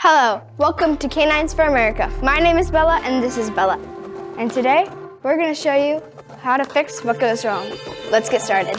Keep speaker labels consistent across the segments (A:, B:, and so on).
A: Hello, welcome to Canines for America. My name is Bella and this is Bella. And today, we're gonna show you how to fix what goes wrong. Let's get started.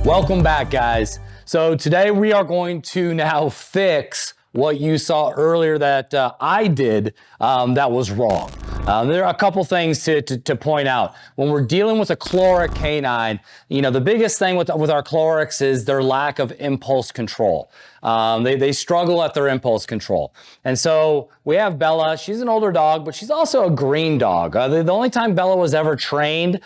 B: Welcome back, guys. So today we are going to now fix what you saw earlier that I did that was wrong. There are a couple things to point out. When we're dealing with a choric canine, you know, the biggest thing with our chorics is their lack of impulse control. They struggle at their impulse control. And so we have Bella. She's an older dog, but she's also a green dog. The only time Bella was ever trained,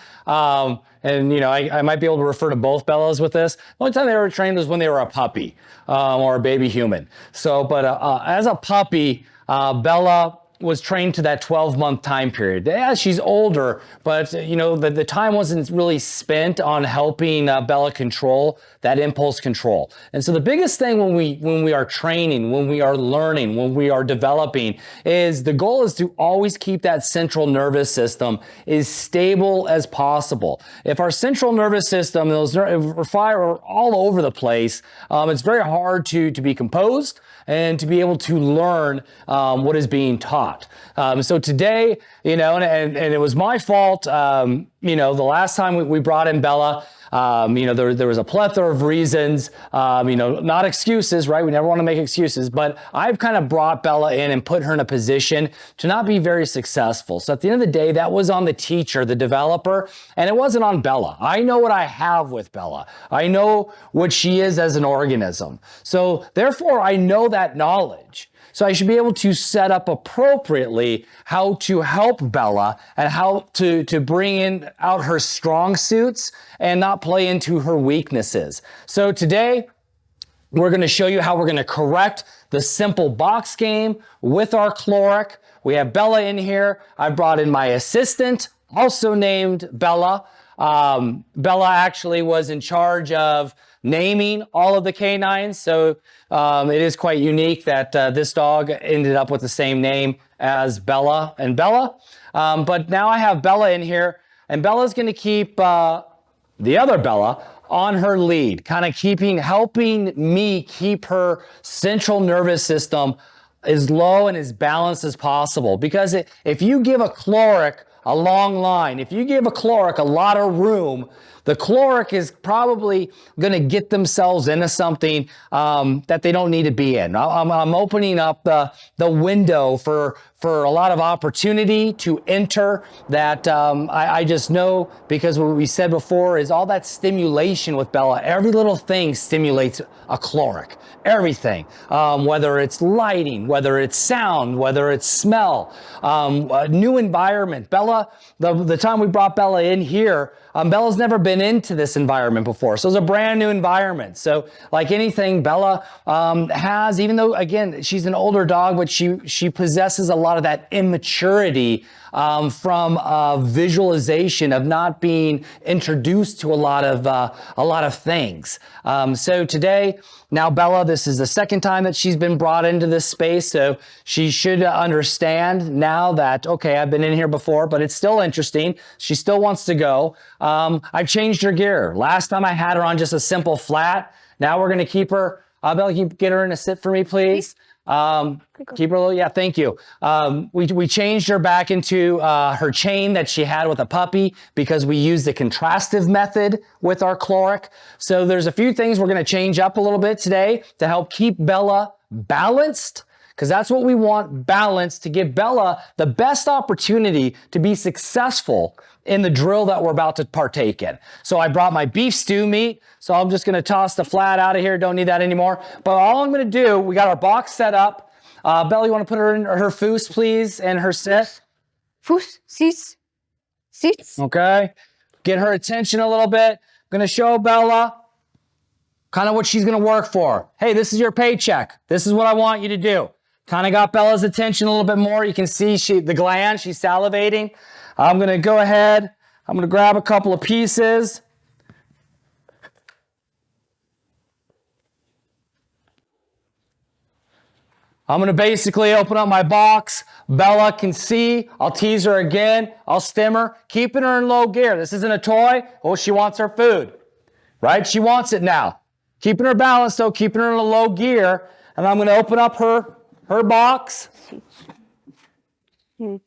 B: and you know, I might be able to refer to both Bellas with this. The only time they were trained was when they were a puppy or a baby human. So, but as a puppy, Bella was trained to that 12-month time period. Yeah, she's older, but you know, the time wasn't really spent on helping Bella control that impulse control. And so the biggest thing when we are training, when we are learning, when we are developing, is the goal is to always keep that central nervous system as stable as possible. If our central nervous system, those fire are all over the place, it's very hard to be composed and to be able to learn what is being taught. So today, you know, and it was my fault, you know, the last time we brought in Bella, you know, there was a plethora of reasons, you know, not excuses, right? We never want to make excuses, but I've kind of brought Bella in and put her in a position to not be very successful. So at the end of the day, that was on the teacher, the developer, and it wasn't on Bella. I know what I have with Bella. I know what she is as an organism. So therefore, I know that knowledge. So I should be able to set up appropriately how to help Bella and how to bring out her strong suits and not play into her weaknesses. So today, we're going to show you how we're going to correct the simple box game with our choric. We have Bella in here. I brought in my assistant, also named Bella. Bella actually was in charge of naming all of the canines, so it is quite unique that this dog ended up with the same name as Bella and Bella. But now I have Bella in here, and Bella's going to keep the other Bella on her lead, kind of helping me keep her central nervous system as low and as balanced as possible. Because if you give a choric a long line, if you give a choric a lot of room, the choric is probably going to get themselves into something that they don't need to be in. I'm opening up the window for a lot of opportunity to enter that I just know, because what we said before is all that stimulation with Bella. Every little thing stimulates a choric. Everything, whether it's lighting, whether it's sound, whether it's smell, a new environment. Bella, the time we brought Bella in here, Bella's never been into this environment before. So it's a brand new environment. So like anything, Bella has, even though, again, she's an older dog, but she possesses a lot of that immaturity from visualization of not being introduced to a lot of things. So today, now Bella, this is the second time that she's been brought into this space, so she should understand now that, okay, I've been in here before, but it's still interesting. She still wants to go. I've changed her gear. Last time I had her on just a simple flat. Now we're going to keep her. Bella, can you get her in a sit for me, please? Keep her a little, yeah, thank you. We changed her back into her chain that she had with a puppy because we used the contrastive method with our choric. So there's a few things we're going to change up a little bit today to help keep Bella balanced, because that's what we want, balance, to give Bella the best opportunity to be successful in the drill that we're about to partake in. So I brought my beef stew meat, so I'm just gonna toss the flat out of here, don't need that anymore. But all I'm gonna do, we got our box set up. Bella, you wanna put her in her foos, please, and her sit?
A: Foos, seats.
B: Okay, get her attention a little bit. I'm gonna show Bella kind of what she's gonna work for. Hey, this is your paycheck. This is what I want you to do. Kind of got Bella's attention a little bit more. You can see the gland, she's salivating. I'm gonna go ahead, I'm gonna grab a couple of pieces. I'm going to basically open up my box. Bella can see. I'll tease her again. I'll stim her, keeping her in low gear. This isn't a toy. Oh, she wants her food, right? She wants it now. Keeping her balanced, though, keeping her in a low gear. And I'm going to open up her box. I'm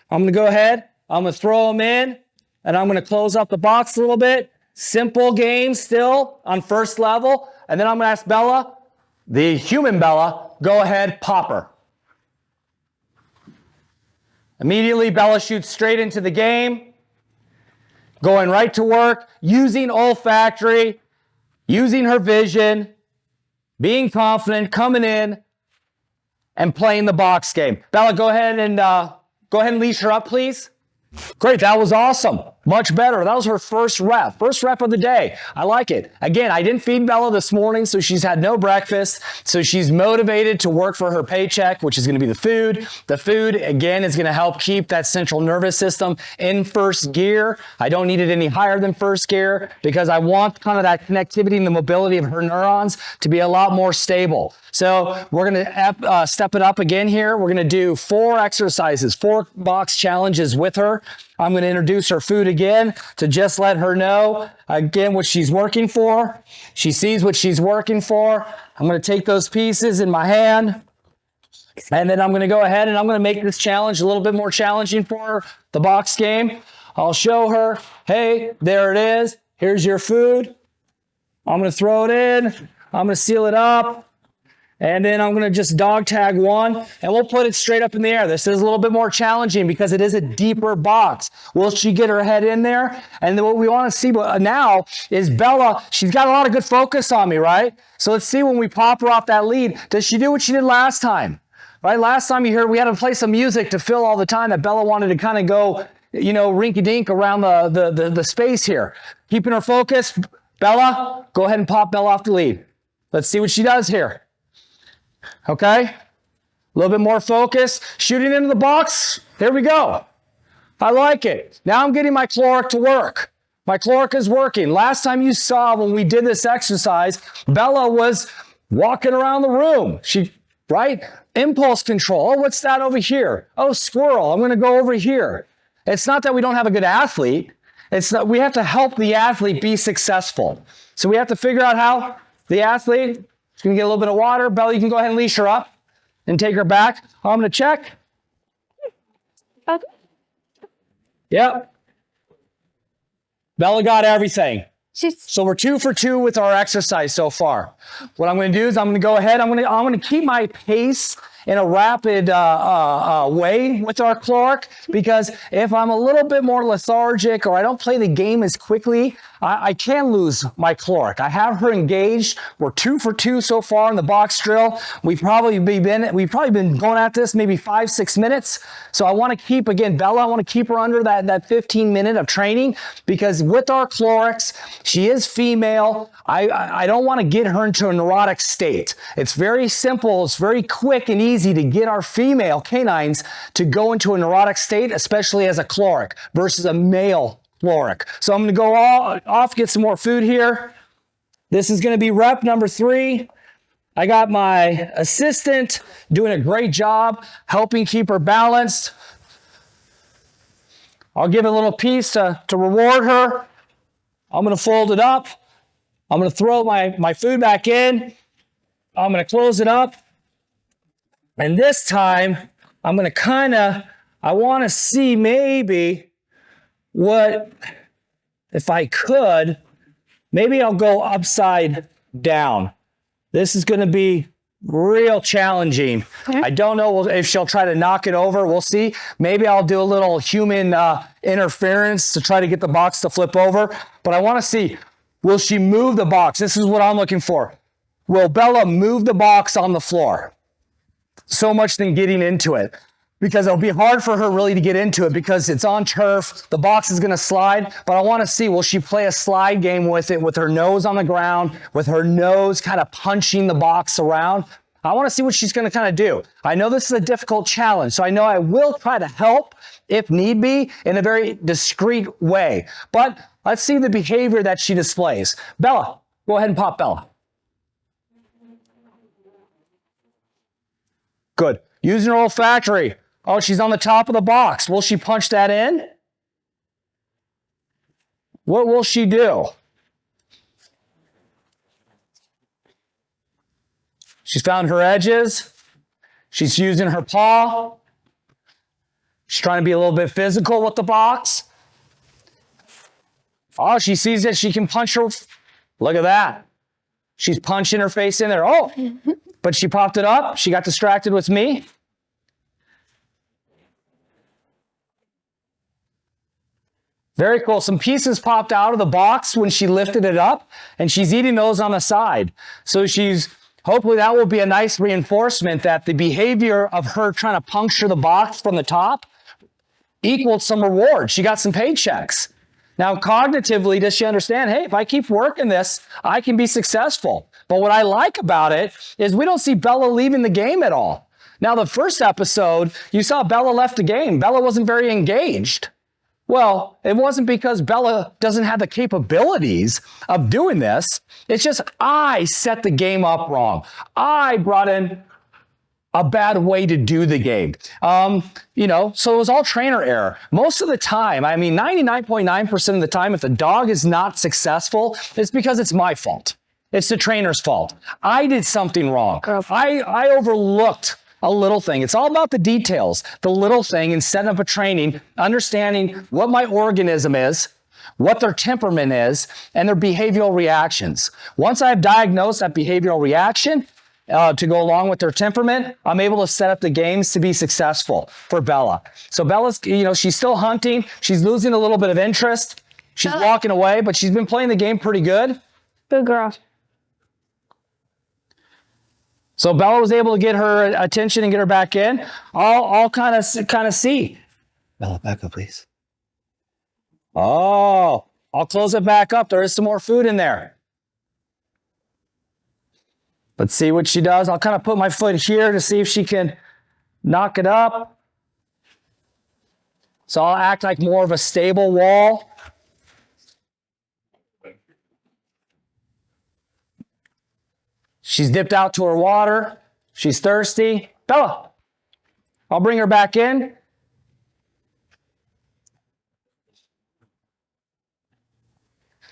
B: going to go ahead. I'm going to throw them in, and I'm going to close up the box a little bit. Simple game still on first level. And then I'm going to ask Bella, the human Bella, go ahead, pop her. Immediately, Bella shoots straight into the game, going right to work, using olfactory, using her vision, being confident, coming in, and playing the box game. Bella, go ahead and leash her up, please. Great, that was awesome. Much better. That was her first rep of the day. I like it. Again, I didn't feed Bella this morning, so she's had no breakfast. So she's motivated to work for her paycheck, which is going to be the food. The food, again, is going to help keep that central nervous system in first gear. I don't need it any higher than first gear because I want kind of that connectivity and the mobility of her neurons to be a lot more stable. So we're going to step it up again here. We're going to do 4 exercises, 4 box challenges with her. I'm going to introduce her food again to just let her know, again, what she's working for. She sees what she's working for. I'm going to take those pieces in my hand, and then I'm going to go ahead and I'm going to make this challenge a little bit more challenging for her, the box game. I'll show her, hey, there it is. Here's your food. I'm going to throw it in. I'm going to seal it up. And then I'm going to just dog tag 1, and we'll put it straight up in the air. This is a little bit more challenging because it is a deeper box. Will she get her head in there? And then what we want to see now is Bella, she's got a lot of good focus on me, right? So let's see when we pop her off that lead. Does she do what she did last time? Right? Last time you heard we had to play some music to fill all the time that Bella wanted to kind of go, rinky-dink around the space here. Keeping her focus. Bella, go ahead and pop Bella off the lead. Let's see what she does here. Okay, a little bit more focus, shooting into the box. There we go. I like it. Now I'm getting my choric to work. My choric is working. Last time you saw when we did this exercise, Bella was walking around the room. Right? Impulse control. Oh, what's that over here? Oh, squirrel. I'm going to go over here. It's not that we don't have a good athlete. It's that we have to help the athlete be successful. So we have to figure out how the athlete. She's going to get a little bit of water. Bella, you can go ahead and leash her up and take her back. I'm going to check.
A: Okay.
B: Yep. Bella got everything.
A: She's
B: So we're 2 for 2 with our exercise so far. What I'm going to do is I'm going to go ahead. I'm going to keep my pace in a rapid way with our choric, because if I'm a little bit more lethargic or I don't play the game as quickly, I can lose my choric. I have her engaged. We're 2 for 2 so far in the box drill. We've probably been going at this maybe 5-6 minutes. So I want to keep, again, Bella, I want to keep her under that 15 minute of training, because with our chorics, she is female. I don't want to get her into a neurotic state. It's very simple. It's very quick and easy to get our female canines to go into a neurotic state, especially as a choric versus a male choric. So I'm going to go off, get some more food here. This is going to be rep number 3. I got my assistant doing a great job helping keep her balanced. I'll give a little piece to reward her. I'm going to fold it up. I'm going to throw my food back in. I'm going to close it up. And this time, I'm going to I want to see maybe what, if I could, maybe I'll go upside down. This is going to be real challenging. I don't know if she'll try to knock it over. We'll see. Maybe I'll do a little human interference to try to get the box to flip over. But I want to see, will she move the box? This is what I'm looking for. Will Bella move the box on the floor? So much than getting into it, because it'll be hard for her really to get into it because it's on turf. The box is going to slide, but I want to see, will she play a slide game with it, with her nose on the ground, with her nose kind of punching the box around? I want to see what she's going to kind of do. I know this is a difficult challenge, so I know I will try to help if need be in a very discreet way. But let's see the behavior that she displays. Bella, go ahead and pop Bella. Good. Using her olfactory. Oh, she's on the top of the box. Will she punch that in? What will she do? She's found her edges. She's using her paw. She's trying to be a little bit physical with the box. Oh, she sees that she can punch her. Look at that. She's punching her face in there. Oh, but she popped it up. She got distracted with me. Very cool. Some pieces popped out of the box when she lifted it up, and she's eating those on the side. So hopefully that will be a nice reinforcement that the behavior of her trying to puncture the box from the top equaled some reward. She got some paychecks. Now, cognitively, does she understand, hey, if I keep working this, I can be successful. But what I like about it is we don't see Bella leaving the game at all. Now, the first episode, you saw Bella left the game. Bella wasn't very engaged. Well, it wasn't because Bella doesn't have the capabilities of doing this. It's just I set the game up wrong. I brought in a bad way to do the game. So it was all trainer error. Most of the time, 99.9% of the time, if the dog is not successful, it's because it's my fault. It's the trainer's fault. I did something wrong. I overlooked a little thing. It's all about the details, the little thing in setting up a training, understanding what my organism is, what their temperament is, and their behavioral reactions. Once I've diagnosed that behavioral reaction, to go along with their temperament, I'm able to set up the games to be successful for Bella. So Bella's, she's still hunting. She's losing a little bit of interest. She's walking away, but she's been playing the game pretty good.
A: Good girl.
B: So Bella was able to get her attention and get her back in. I'll kind of see. Bella, back up, please. Oh, I'll close it back up. There is some more food in there. Let's see what she does. I'll kind of put my foot here to see if she can knock it up. So I'll act like more of a stable wall. She's dipped out to her water. She's thirsty. Bella, I'll bring her back in.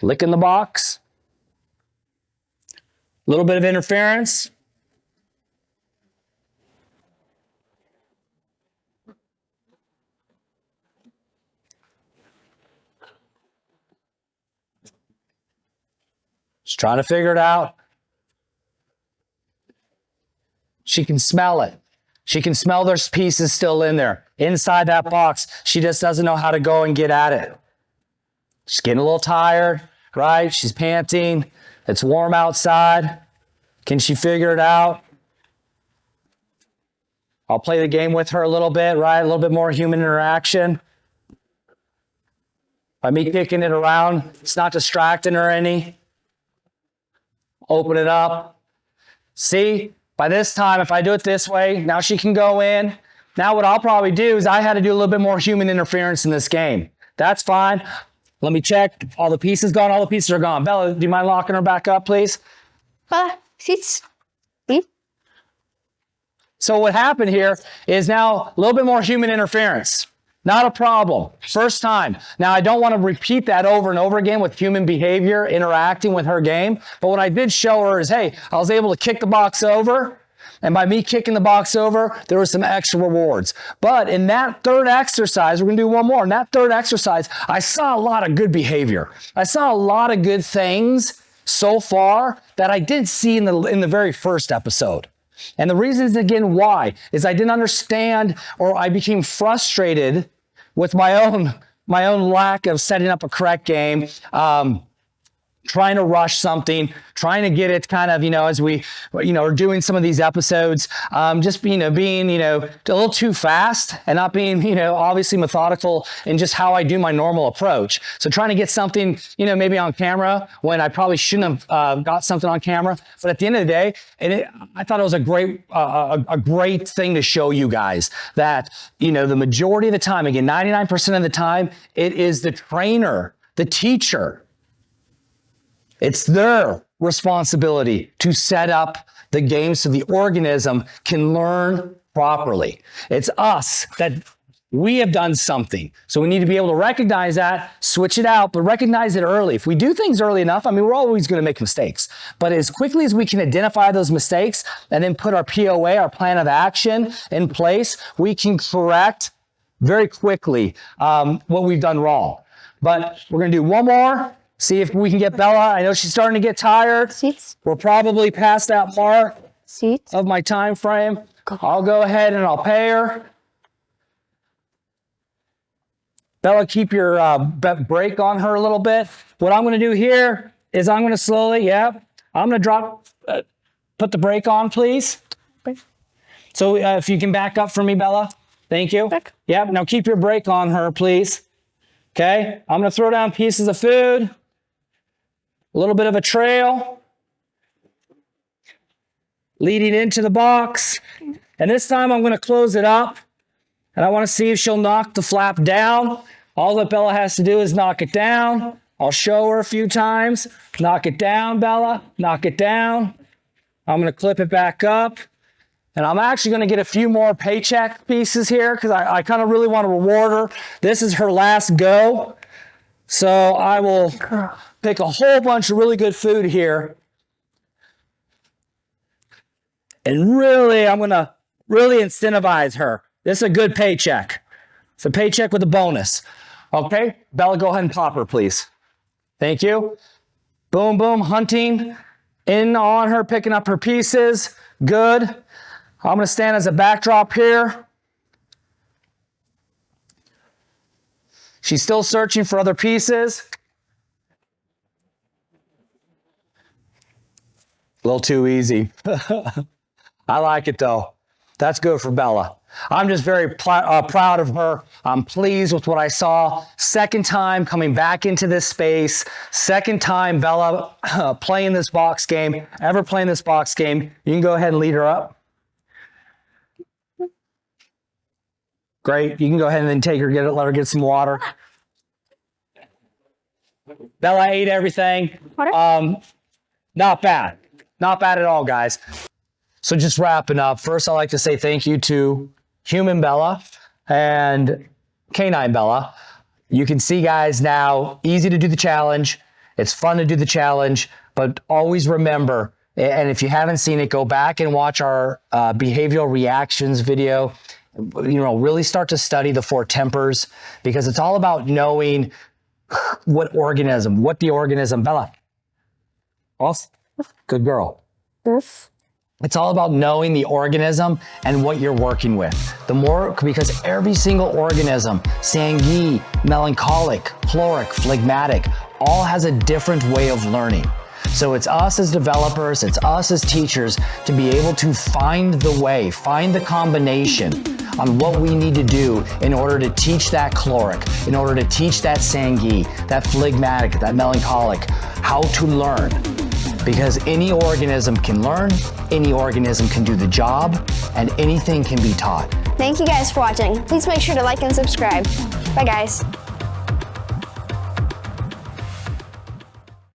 B: Licking the box. A little bit of interference. She's trying to figure it out. She can smell it. She can smell there's pieces still in there, inside that box. She just doesn't know how to go and get at it. She's getting a little tired, right? She's panting. It's warm outside. Can she figure it out? I'll play the game with her a little bit, right? A little bit more human interaction. By me kicking it around, it's not distracting her any. Open it up. See, by this time, if I do it this way, now she can go in. Now what I'll probably do is I had to do a little bit more human interference in this game. That's fine. Let me check. All the pieces gone. All the pieces are gone. Bella, do you mind locking her back up, please?
A: Sits.
B: So what happened here is now a little bit more human interference. Not a problem. First time. Now, I don't want to repeat that over and over again with human behavior interacting with her game. But what I did show her is, hey, I was able to kick the box over. And by me kicking the box over, there were some extra rewards. But in that third exercise, we're going to do one more. In that third exercise, I saw a lot of good behavior. I saw a lot of good things so far that I didn't see in the very first episode. And the reason is, again, why, is I didn't understand, or I became frustrated with my own lack of setting up a correct game, trying to rush something, trying to get it kind of, as we, are doing some of these episodes, just, being, a little too fast and not being, obviously methodical in just how I do my normal approach. So trying to get something, maybe on camera when I probably shouldn't have got something on camera. But at the end of the day, I thought it was a great thing to show you guys that, the majority of the time, again, 99% of the time, it is the trainer, the teacher. It's their responsibility to set up the game so the organism can learn properly. It's us that we have done something. So we need to be able to recognize that, switch it out, but recognize it early. If we do things early enough, I mean, we're always going to make mistakes. But as quickly as we can identify those mistakes and then put our POA, our plan of action, in place, we can correct very quickly what we've done wrong. But we're going to do one more, see if we can get Bella. I know she's starting to get tired.
A: Seats.
B: We're probably past that mark
A: Seats.
B: of my time frame. I'll go ahead and I'll pay her. Bella, keep your brake on her a little bit. What I'm going to do here is I'm going to slowly, I'm going to drop, put the brake on, please. So if you can back up for me, Bella. Thank you. Back. Yep, now keep your brake on her, please. Okay, I'm going to throw down pieces of food, a little bit of a trail, leading into the box. And this time I'm going to close it up. And I want to see if she'll knock the flap down. All that Bella has to do is knock it down. I'll show her a few times. Knock it down, Bella. Knock it down. I'm going to clip it back up. And I'm actually going to get a few more paycheck pieces here because I kind of really want to reward her. This is her last go. So I will pick a whole bunch of really good food here. And really, I'm going to really incentivize her. This is a good paycheck. It's a paycheck with a bonus. Okay, Bella, go ahead and pop her, please. Thank you. Boom, boom, hunting in on her, picking up her pieces. Good. I'm going to stand as a backdrop here. She's still searching for other pieces. A little too easy. I like it though. That's good for Bella. I'm just very proud of her. I'm pleased with what I saw. Second time coming back into this space. Second time Bella playing this box game, ever playing this box game. You can go ahead and lead her up. Great. You can go ahead and then take her, let her get some water. Bella ate everything. Not bad. Not bad at all, guys. So just wrapping up, first I'd like to say thank you to human Bella and canine Bella. You can see, guys, now, easy to do the challenge. It's fun to do the challenge, but always remember, and if you haven't seen it, go back and watch our behavioral reactions video. You know, really start to study the 4 tempers because it's all about knowing what the organism, Bella. Awesome. Good girl.
A: Yes.
B: It's all about knowing the organism and what you're working with. Because every single organism, sanguine, melancholic, chloric, phlegmatic, all has a different way of learning. So it's us as developers, it's us as teachers to be able to find the way, find the combination on what we need to do in order to teach that chloric, in order to teach that sanguine, that phlegmatic, that melancholic, how to learn. Because any organism can learn, any organism can do the job, and anything can be taught.
A: Thank you guys for watching. Please make sure to like and subscribe. Bye, guys.